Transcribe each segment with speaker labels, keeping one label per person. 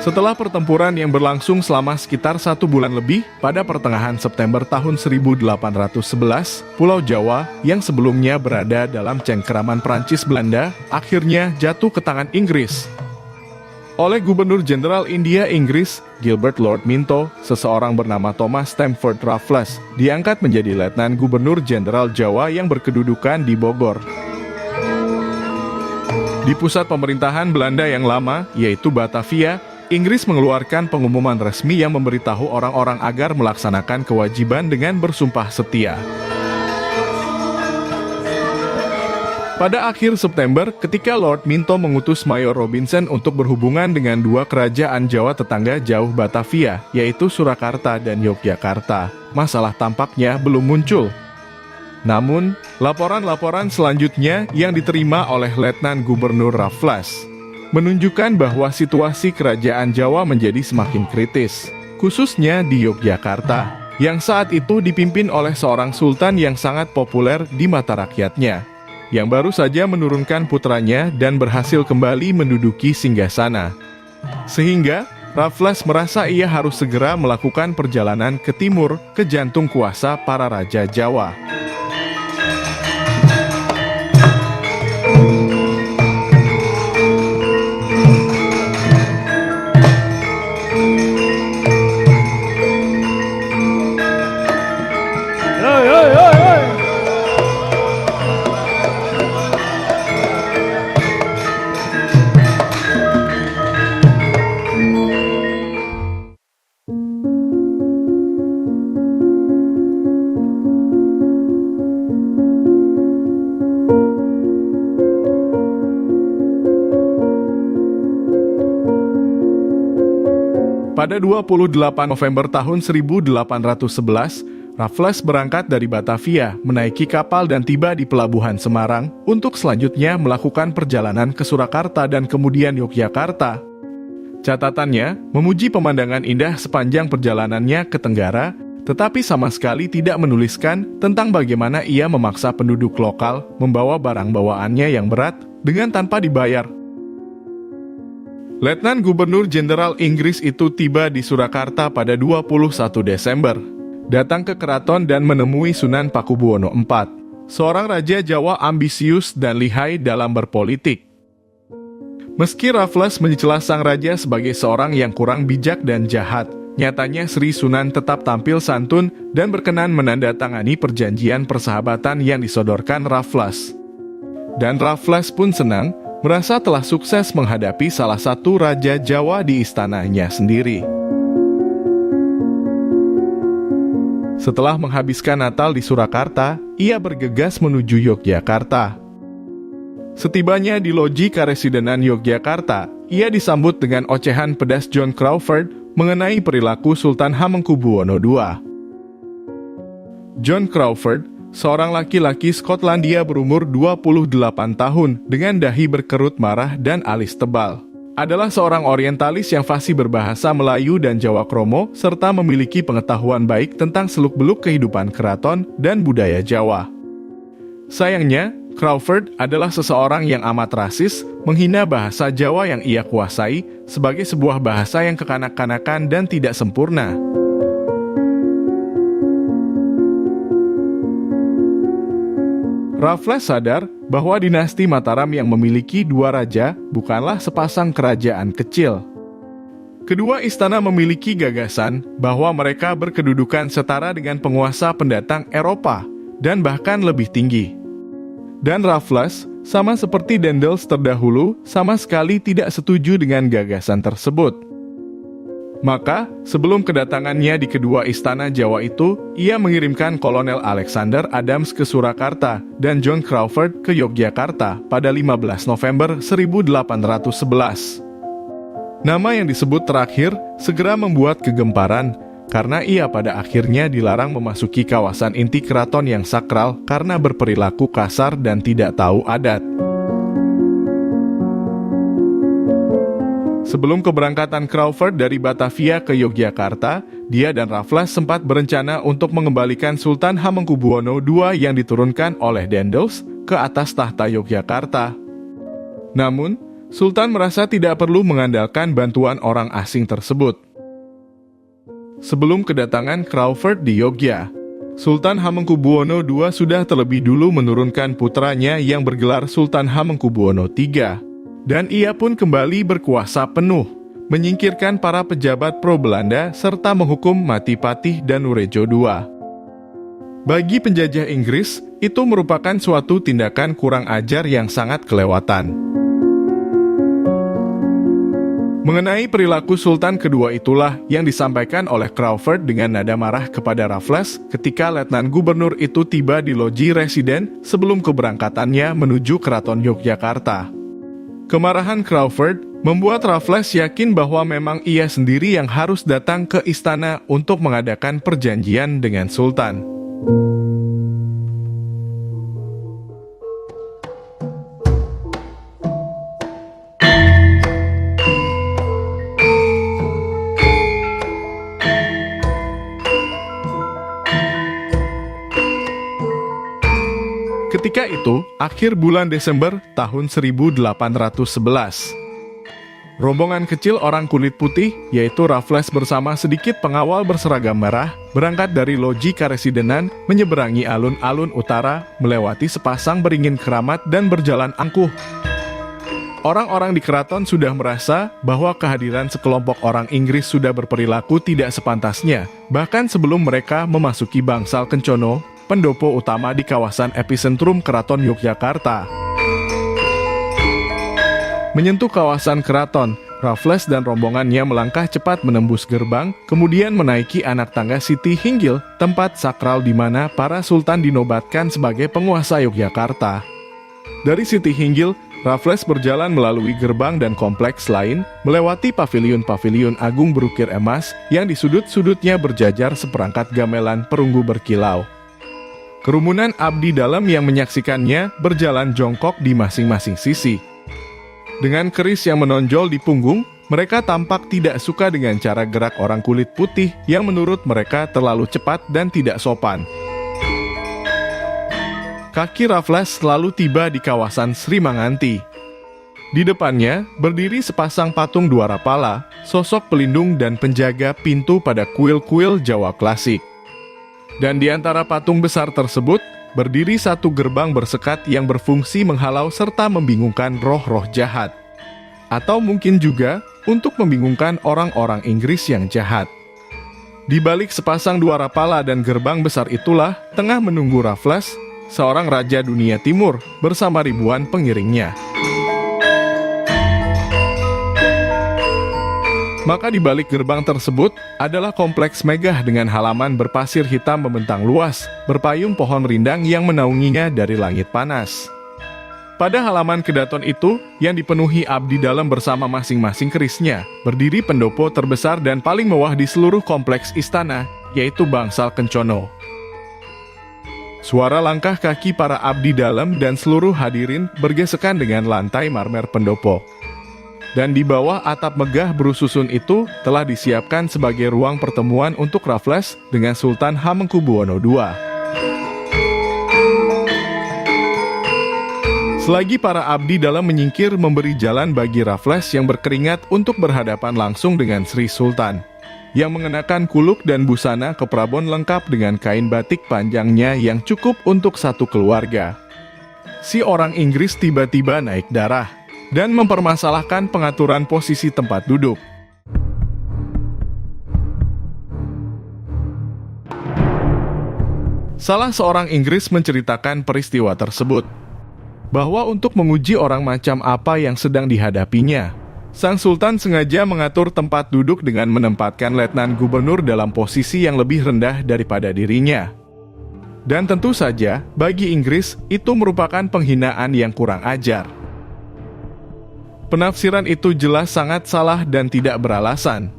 Speaker 1: Setelah pertempuran yang berlangsung selama sekitar 1 bulan lebih, pada pertengahan September tahun 1811, Pulau Jawa yang sebelumnya berada dalam cengkeraman Prancis Belanda, akhirnya jatuh ke tangan Inggris. Oleh Gubernur Jenderal India Inggris, Gilbert Lord Minto, seseorang bernama Thomas Stamford Raffles diangkat menjadi Letnan Gubernur Jenderal Jawa yang berkedudukan di Bogor. Di pusat pemerintahan Belanda yang lama, yaitu Batavia, Inggris mengeluarkan pengumuman resmi yang memberitahu orang-orang agar melaksanakan kewajiban dengan bersumpah setia. Pada akhir September, ketika Lord Minto mengutus Mayor Robinson untuk berhubungan dengan dua kerajaan Jawa tetangga jauh Batavia, yaitu Surakarta dan Yogyakarta, masalah tampaknya belum muncul. Namun, laporan-laporan selanjutnya yang diterima oleh Letnan Gubernur Raffles menunjukkan bahwa situasi kerajaan Jawa menjadi semakin kritis, khususnya di Yogyakarta, yang saat itu dipimpin oleh seorang sultan yang sangat populer di mata rakyatnya, yang baru saja menurunkan putranya dan berhasil kembali menduduki singgasana. Sehingga, Raffles merasa ia harus segera melakukan perjalanan ke timur, ke jantung kuasa para raja Jawa. Pada 28 November tahun 1811, Raffles berangkat dari Batavia, menaiki kapal dan tiba di pelabuhan Semarang untuk selanjutnya melakukan perjalanan ke Surakarta dan kemudian Yogyakarta. Catatannya, memuji pemandangan indah sepanjang perjalanannya ke Tenggara, tetapi sama sekali tidak menuliskan tentang bagaimana ia memaksa penduduk lokal membawa barang bawaannya yang berat dengan tanpa dibayar. Letnan Gubernur Jenderal Inggris itu tiba di Surakarta pada 21 Desember, datang ke keraton dan menemui Sunan Pakubuwono IV, seorang raja Jawa ambisius dan lihai dalam berpolitik. Meski Raffles mencela sang raja sebagai seorang yang kurang bijak dan jahat, nyatanya Sri Sunan tetap tampil santun dan berkenan menandatangani perjanjian persahabatan yang disodorkan Raffles. Dan Raffles pun senang, merasa telah sukses menghadapi salah satu raja Jawa di istananya sendiri. Setelah menghabiskan Natal di Surakarta, ia bergegas menuju Yogyakarta. Setibanya di loji Karesidenan Yogyakarta, ia disambut dengan ocehan pedas John Crawford mengenai perilaku Sultan Hamengkubuwono II. John Crawford, seorang laki-laki Skotlandia berumur 28 tahun dengan dahi berkerut marah dan alis tebal, adalah seorang orientalis yang fasih berbahasa Melayu dan Jawa Kromo serta memiliki pengetahuan baik tentang seluk-beluk kehidupan keraton dan budaya Jawa. Sayangnya, Crawford adalah seseorang yang amat rasis, menghina bahasa Jawa yang ia kuasai sebagai sebuah bahasa yang kekanak-kanakan dan tidak sempurna. Raffles sadar bahwa dinasti Mataram yang memiliki dua raja bukanlah sepasang kerajaan kecil. Kedua istana memiliki gagasan bahwa mereka berkedudukan setara dengan penguasa pendatang Eropa dan bahkan lebih tinggi. Dan Raffles, sama seperti Daendels terdahulu, sama sekali tidak setuju dengan gagasan tersebut. Maka, sebelum kedatangannya di kedua istana Jawa itu, ia mengirimkan Kolonel Alexander Adams ke Surakarta dan John Crawford ke Yogyakarta pada 15 November 1811. Nama yang disebut terakhir segera membuat kegemparan, karena ia pada akhirnya dilarang memasuki kawasan inti keraton yang sakral karena berperilaku kasar dan tidak tahu adat. Sebelum keberangkatan Crawford dari Batavia ke Yogyakarta, dia dan Raffles sempat berencana untuk mengembalikan Sultan Hamengkubuwono II yang diturunkan oleh Daendels ke atas tahta Yogyakarta. Namun, Sultan merasa tidak perlu mengandalkan bantuan orang asing tersebut. Sebelum kedatangan Crawford di Yogyakarta, Sultan Hamengkubuwono II sudah terlebih dulu menurunkan putranya yang bergelar Sultan Hamengkubuwono III. Dan ia pun kembali berkuasa penuh, menyingkirkan para pejabat pro-Belanda serta menghukum mati Patih Danurejo II. Bagi penjajah Inggris, itu merupakan suatu tindakan kurang ajar yang sangat kelewatan. Mengenai perilaku Sultan kedua itulah yang disampaikan oleh Crawford dengan nada marah kepada Raffles ketika Letnan Gubernur itu tiba di loji residen sebelum keberangkatannya menuju Keraton Yogyakarta. Kemarahan Crawford membuat Raffles yakin bahwa memang ia sendiri yang harus datang ke istana untuk mengadakan perjanjian dengan Sultan. Ketika itu, akhir bulan Desember tahun 1811. Rombongan kecil orang kulit putih, yaitu Raffles bersama sedikit pengawal berseragam merah, berangkat dari loji karesidenan, menyeberangi alun-alun utara, melewati sepasang beringin keramat dan berjalan angkuh. Orang-orang di keraton sudah merasa bahwa kehadiran sekelompok orang Inggris sudah berperilaku tidak sepantasnya, bahkan sebelum mereka memasuki Bangsal Kencono, pendopo utama di kawasan epicentrum Keraton Yogyakarta. Menyentuh kawasan keraton, Raffles dan rombongannya melangkah cepat menembus gerbang, kemudian menaiki anak tangga Siti Hinggil, tempat sakral di mana para sultan dinobatkan sebagai penguasa Yogyakarta. Dari Siti Hinggil, Raffles berjalan melalui gerbang dan kompleks lain, melewati paviliun-paviliun agung berukir emas yang di sudut-sudutnya berjajar seperangkat gamelan perunggu berkilau. Kerumunan abdi dalam yang menyaksikannya berjalan jongkok di masing-masing sisi. Dengan keris yang menonjol di punggung, mereka tampak tidak suka dengan cara gerak orang kulit putih yang menurut mereka terlalu cepat dan tidak sopan. Kaki Raffles selalu tiba di kawasan Sri Manganti. Di depannya berdiri sepasang patung Dwarapala, sosok pelindung dan penjaga pintu pada kuil-kuil Jawa klasik. Dan di antara patung besar tersebut, berdiri satu gerbang bersekat yang berfungsi menghalau serta membingungkan roh-roh jahat. Atau mungkin juga untuk membingungkan orang-orang Inggris yang jahat. Di balik sepasang Dwarapala dan gerbang besar itulah, tengah menunggu Raffles, seorang raja dunia timur, bersama ribuan pengiringnya. Maka di balik gerbang tersebut adalah kompleks megah dengan halaman berpasir hitam membentang luas, berpayung pohon rindang yang menaunginya dari langit panas. Pada halaman kedaton itu, yang dipenuhi abdi dalam bersama masing-masing kerisnya, berdiri pendopo terbesar dan paling mewah di seluruh kompleks istana, yaitu Bangsal Kencono. Suara langkah kaki para abdi dalam dan seluruh hadirin bergesekan dengan lantai marmer pendopo. Dan di bawah atap megah berususun itu telah disiapkan sebagai ruang pertemuan untuk Raffles dengan Sultan Hamengkubuwono II. Selagi para abdi dalam menyingkir memberi jalan bagi Raffles yang berkeringat untuk berhadapan langsung dengan Sri Sultan, yang mengenakan kuluk dan busana keprabon lengkap dengan kain batik panjangnya yang cukup untuk satu keluarga. Si orang Inggris tiba-tiba naik darah dan mempermasalahkan pengaturan posisi tempat duduk. Salah seorang Inggris menceritakan peristiwa tersebut, bahwa untuk menguji orang macam apa yang sedang dihadapinya, Sang Sultan sengaja mengatur tempat duduk dengan menempatkan Letnan Gubernur dalam posisi yang lebih rendah daripada dirinya. Dan tentu saja, bagi Inggris, itu merupakan penghinaan yang kurang ajar. Penafsiran itu jelas sangat salah dan tidak beralasan.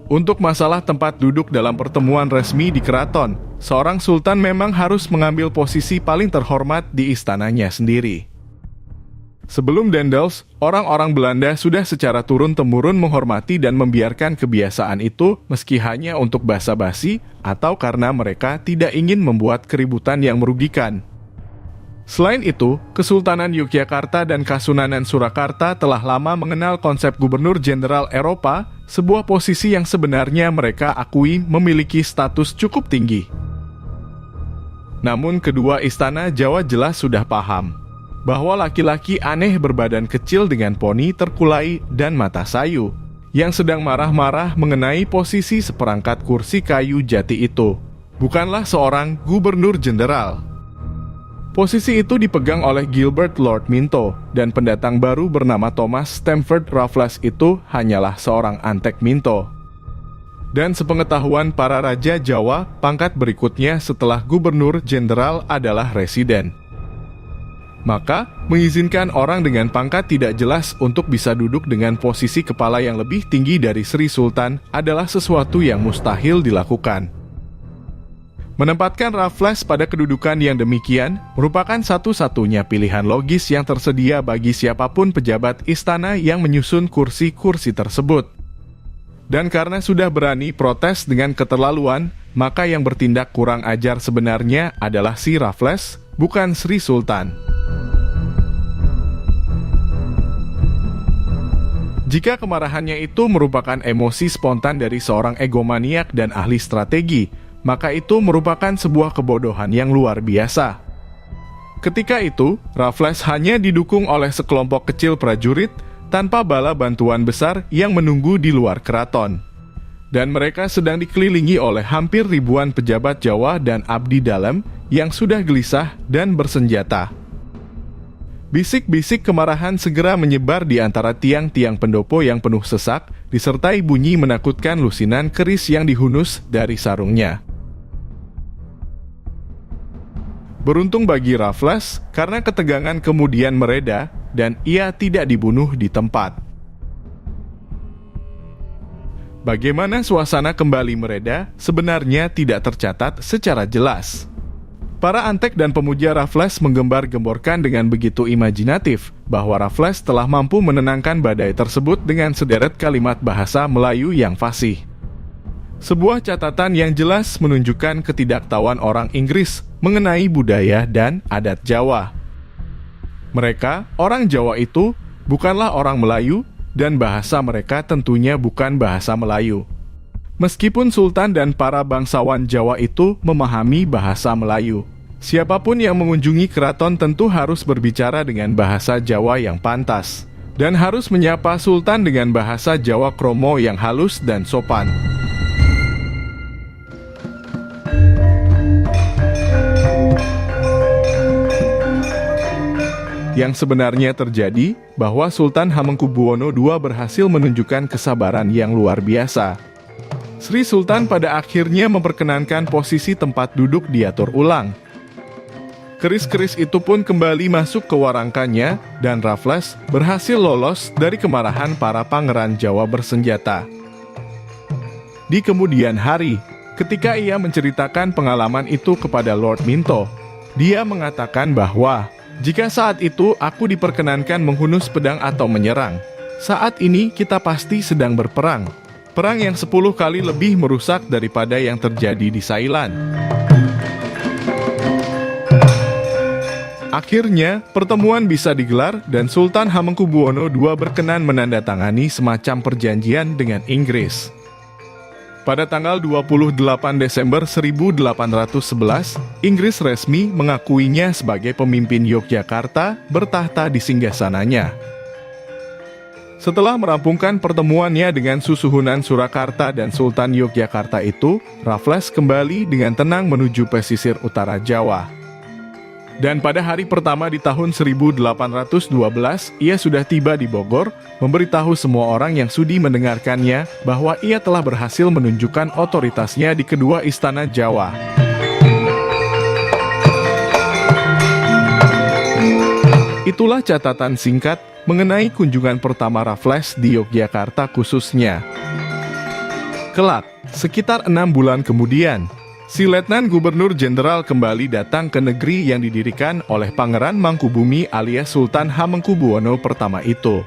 Speaker 1: Untuk masalah tempat duduk dalam pertemuan resmi di keraton, seorang sultan memang harus mengambil posisi paling terhormat di istananya sendiri. Sebelum Daendels, orang-orang Belanda sudah secara turun-temurun menghormati dan membiarkan kebiasaan itu meski hanya untuk basa-basi atau karena mereka tidak ingin membuat keributan yang merugikan. Selain itu, Kesultanan Yogyakarta dan Kasunanan Surakarta telah lama mengenal konsep gubernur jenderal Eropa, sebuah posisi yang sebenarnya mereka akui memiliki status cukup tinggi. Namun kedua istana Jawa jelas sudah paham bahwa laki-laki aneh berbadan kecil dengan poni terkulai dan mata sayu, yang sedang marah-marah mengenai posisi seperangkat kursi kayu jati itu, bukanlah seorang gubernur jenderal. Posisi itu dipegang oleh Gilbert Lord Minto, dan pendatang baru bernama Thomas Stamford Raffles itu hanyalah seorang antek Minto. Dan sepengetahuan para raja Jawa, pangkat berikutnya setelah gubernur jenderal adalah residen. Maka, mengizinkan orang dengan pangkat tidak jelas untuk bisa duduk dengan posisi kepala yang lebih tinggi dari Sri Sultan adalah sesuatu yang mustahil dilakukan. Menempatkan Raffles pada kedudukan yang demikian merupakan satu-satunya pilihan logis yang tersedia bagi siapapun pejabat istana yang menyusun kursi-kursi tersebut. Dan karena sudah berani protes dengan keterlaluan, maka yang bertindak kurang ajar sebenarnya adalah si Raffles, bukan Sri Sultan. Jika kemarahannya itu merupakan emosi spontan dari seorang egomaniak dan ahli strategi, maka itu merupakan sebuah kebodohan yang luar biasa. Ketika itu, Raffles hanya didukung oleh sekelompok kecil prajurit tanpa bala bantuan besar yang menunggu di luar keraton. Dan mereka sedang dikelilingi oleh hampir ribuan pejabat Jawa dan abdi dalam yang sudah gelisah dan bersenjata. Bisik-bisik kemarahan segera menyebar di antara tiang-tiang pendopo yang penuh sesak, disertai bunyi menakutkan lusinan keris yang dihunus dari sarungnya. Beruntung bagi Raffles, karena ketegangan kemudian mereda, dan ia tidak dibunuh di tempat. Bagaimana suasana kembali mereda, sebenarnya tidak tercatat secara jelas. Para antek dan pemuja Raffles menggembar-gemborkan dengan begitu imajinatif bahwa Raffles telah mampu menenangkan badai tersebut dengan sederet kalimat bahasa Melayu yang fasih. Sebuah catatan yang jelas menunjukkan ketidaktahuan orang Inggris mengenai budaya dan adat Jawa. Mereka, orang Jawa itu, bukanlah orang Melayu, dan bahasa mereka tentunya bukan bahasa Melayu. Meskipun Sultan dan para bangsawan Jawa itu memahami bahasa Melayu, siapapun yang mengunjungi keraton tentu harus berbicara dengan bahasa Jawa yang pantas, dan harus menyapa Sultan dengan bahasa Jawa Kromo yang halus dan sopan. Yang sebenarnya terjadi, bahwa Sultan Hamengkubuwono II berhasil menunjukkan kesabaran yang luar biasa. Sri Sultan pada akhirnya memperkenankan posisi tempat duduk diatur ulang. Keris-keris itu pun kembali masuk ke warangkannya, dan Raffles berhasil lolos dari kemarahan para pangeran Jawa bersenjata. Di kemudian hari, ketika ia menceritakan pengalaman itu kepada Lord Minto, dia mengatakan bahwa, jika saat itu aku diperkenankan menghunus pedang atau menyerang, saat ini kita pasti sedang berperang. Perang yang 10 kali lebih merusak daripada yang terjadi di Sailan. Akhirnya, pertemuan bisa digelar dan Sultan Hamengkubuwono II berkenan menandatangani semacam perjanjian dengan Inggris. Pada tanggal 28 Desember 1811, Inggris resmi mengakuinya sebagai pemimpin Yogyakarta bertahta di singgasananya. Setelah merampungkan pertemuannya dengan Susuhunan Surakarta dan Sultan Yogyakarta itu, Raffles kembali dengan tenang menuju pesisir utara Jawa. Dan pada hari pertama di tahun 1812, ia sudah tiba di Bogor, memberitahu semua orang yang sudi mendengarkannya bahwa ia telah berhasil menunjukkan otoritasnya di kedua istana Jawa. Itulah catatan singkat mengenai kunjungan pertama Raffles di Yogyakarta khususnya. Kelak, sekitar 6 bulan kemudian, Si Letnan Gubernur Jenderal kembali datang ke negeri yang didirikan oleh Pangeran Mangkubumi alias Sultan Hamengkubuwono pertama itu,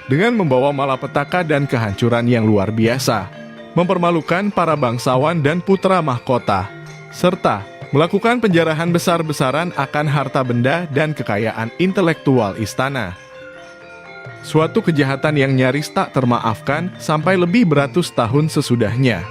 Speaker 1: dengan membawa malapetaka dan kehancuran yang luar biasa, mempermalukan para bangsawan dan putra mahkota, serta melakukan penjarahan besar-besaran akan harta benda dan kekayaan intelektual istana. Suatu kejahatan yang nyaris tak termaafkan sampai lebih beratus tahun sesudahnya.